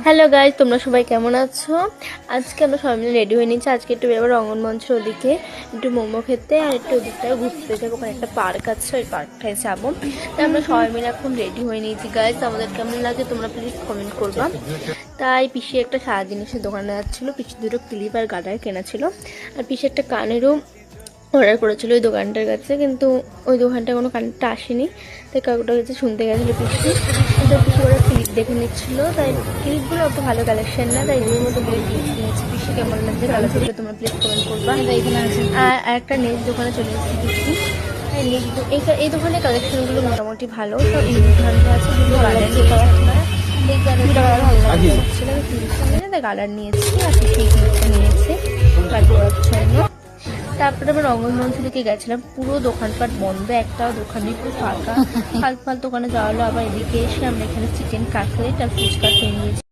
Hello guys, তোমরা সবাই কেমন আছো? আজকে আমরা সবাই মিলে রেডি হয়ে নিচ্ছি। আজকে একটু বেরোবো রঙ্গনমঞ্চের ওদিকে, একটু মোমো খেতে, আর একটু ওদিকটায় ঘুরতে যাবো। ওখানে একটা পার্ক আছে, ওই পার্কটায় যাবো। তাই আমরা সবাই মিলে এখন রেডি হয়ে নিয়েছি। গাইজ, আমাদের কেমন লাগে তোমরা প্লিজ কমেন্ট করবা। তাই পিসি একটা সারা জিনিসের দোকানে যাচ্ছিলো, পিসি দুটো ক্লিপ আর গার্ডার কেনা ছিল, আর পিসি একটা কানেরও অর্ডার করেছিল ওই দোকানটার কাছে, কিন্তু ওই দোকানটা কোনো কানেরটা আসেনি। তাই কাকুটার কাছে শুনতে গেছিলো পিসি, কিন্তু পিসি ওরা ক্লিপ দেখে নিচ্ছিলো। তাই ক্লিপগুলো অত ভালো কালেকশন না, তাই এগুলোর মধ্যে ক্লিপ নিয়েছি। পিসি কেমন লাগছে কালেকশনটা তোমরা প্লিজ কমেন্ট করবা। আর একটা নেক্সট দোকানে চলে এসেছি পিসি। এই দোকানের কালেকশনগুলো মোটামুটি ভালো, সব ইউনিক ভালো আছে। দুটো গার্ডার এই গার্ডারটা ভালো লাগছিল, তাই গার্ডার নিয়েছি, আর পিসি এই ক্লিপটা নিয়েছে গাড়ি করার জন্য। তারপরে আমরা রঙ্গনমঞ্চ থেকে গেছিলাম, পুরো দোকানপাট বন্ধ, একটাও দোকানে পুরো ফাঁকা। ফালতু ফালতু দোকানে যাওয়া হলো। আবার এদিকে এসে আমরা এখানে চিকেন কাটলেট আর ফুচকা খেয়ে নিয়েছি।